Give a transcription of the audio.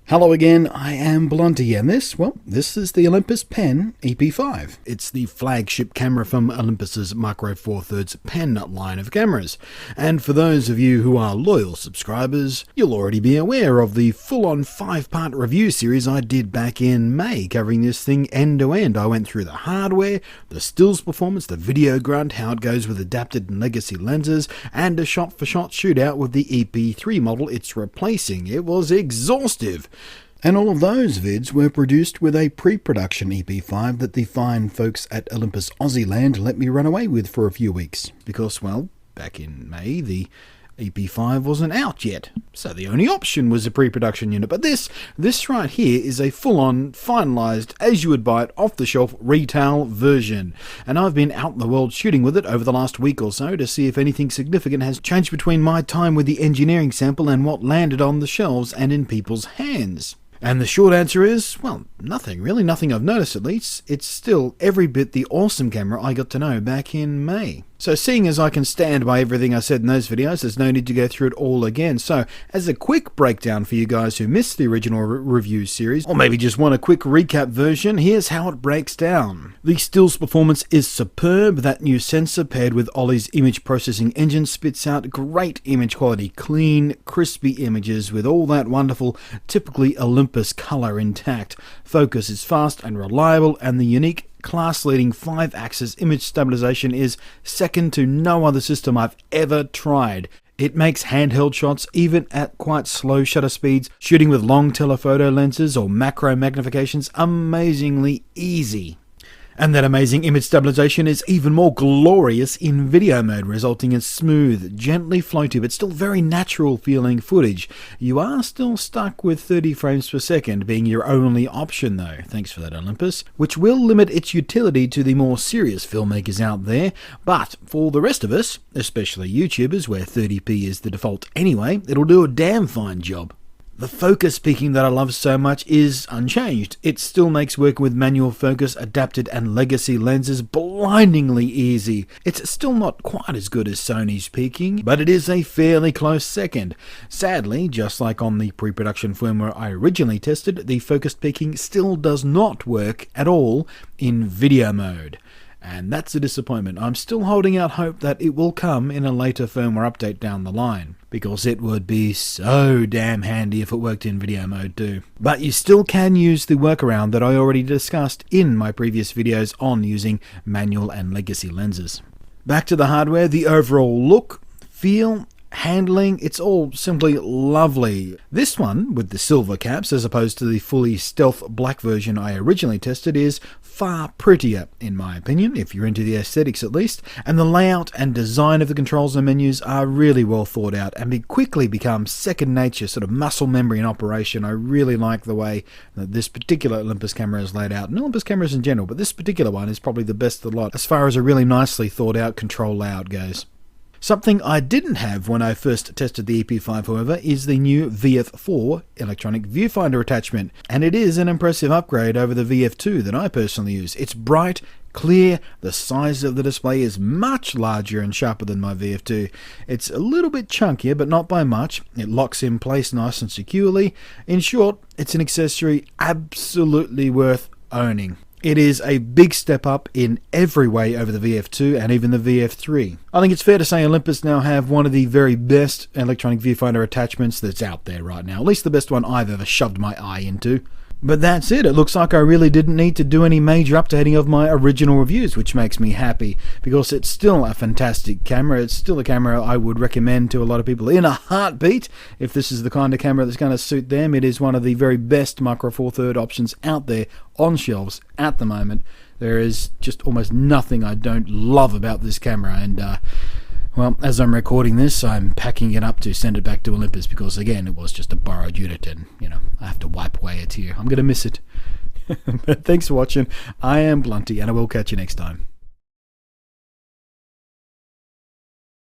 Hello again, I am Blunty, and this is the Olympus Pen EP5. It's the flagship camera from Olympus's Micro Four Thirds pen line of cameras. And for those of you who are loyal subscribers, you'll already be aware of the full-on 5-part review series I did back in May, covering this thing end to end. I went through the hardware, the stills performance, the video grunt, how it goes with adapted and legacy lenses, and a shot-for-shot shootout with the EP3 model it's replacing. It was exhaustive. And all of those vids were produced with a pre-production EP5 that the fine folks at Olympus Aussie Land let me run away with for a few weeks. Because, well, back in May, the EP5 wasn't out yet. So the only option was a pre-production unit. But this right here is a full-on, finalised, as you would buy it, off-the-shelf retail version. And I've been out in the world shooting with it over the last week or so to see if anything significant has changed between my time with the engineering sample and what landed on the shelves and in people's hands. And the short answer is, well, nothing really, nothing I've noticed at least. It's still every bit the awesome camera I got to know back in May. So seeing as I can stand by everything I said in those videos, there's no need to go through it all again. So as a quick breakdown for you guys who missed the original review series, or maybe just want a quick recap version, here's how it breaks down. The stills performance is superb. That new sensor paired with Ollie's image processing engine spits out great image quality, clean, crispy images with all that wonderful, typically Olympus color intact. Focus is fast and reliable, and the unique class-leading 5-axis image stabilization is second to no other system I've ever tried. It makes handheld shots, even at quite slow shutter speeds, shooting with long telephoto lenses or macro magnifications, amazingly easy. And that amazing image stabilization is even more glorious in video mode, resulting in smooth, gently floaty, but still very natural feeling footage. You are still stuck with 30 frames per second being your only option though, thanks for that Olympus, which will limit its utility to the more serious filmmakers out there, but for the rest of us, especially YouTubers where 30p is the default anyway, it'll do a damn fine job. The focus peaking that I love so much is unchanged. It still makes working with manual focus, adapted and legacy lenses blindingly easy. It's still not quite as good as Sony's peaking, but it is a fairly close second. Sadly, just like on the pre-production firmware I originally tested, the focus peaking still does not work at all in video mode. And that's a disappointment. I'm still holding out hope that it will come in a later firmware update down the line, because it would be so damn handy if it worked in video mode too. But you still can use the workaround that I already discussed in my previous videos on using manual and legacy lenses. Back to the hardware, the overall look, feel, handling, it's all simply lovely. This one, with the silver caps as opposed to the fully stealth black version I originally tested, is far prettier in my opinion, if you're into the aesthetics at least, and the layout and design of the controls and menus are really well thought out and quickly become second nature, sort of muscle memory in operation. I really like the way that this particular Olympus camera is laid out, and Olympus cameras in general, but this particular one is probably the best of the lot as far as a really nicely thought out control layout goes. Something I didn't have when I first tested the EP5, however, is the new VF4 electronic viewfinder attachment, and it is an impressive upgrade over the VF2 that I personally use. It's bright, clear, the size of the display is much larger and sharper than my VF2. It's a little bit chunkier, but not by much. It locks in place nice and securely. In short, it's an accessory absolutely worth owning. It is a big step up in every way over the VF2 and even the VF3. I think it's fair to say Olympus now have one of the very best electronic viewfinder attachments that's out there right now. At least the best one I've ever shoved my eye into. But that's it. It looks like I really didn't need to do any major updating of my original reviews, which makes me happy, because it's still a fantastic camera. It's still a camera I would recommend to a lot of people in a heartbeat. If this is the kind of camera that's going to suit them, it is one of the very best Micro Four Thirds options out there on shelves at the moment. There is just almost nothing I don't love about this camera, and well, as I'm recording this, I'm packing it up to send it back to Olympus because, again, it was just a borrowed unit and, I have to wipe away a tear. I'm going to miss it. But thanks for watching. I am Blunty, and I will catch you next time.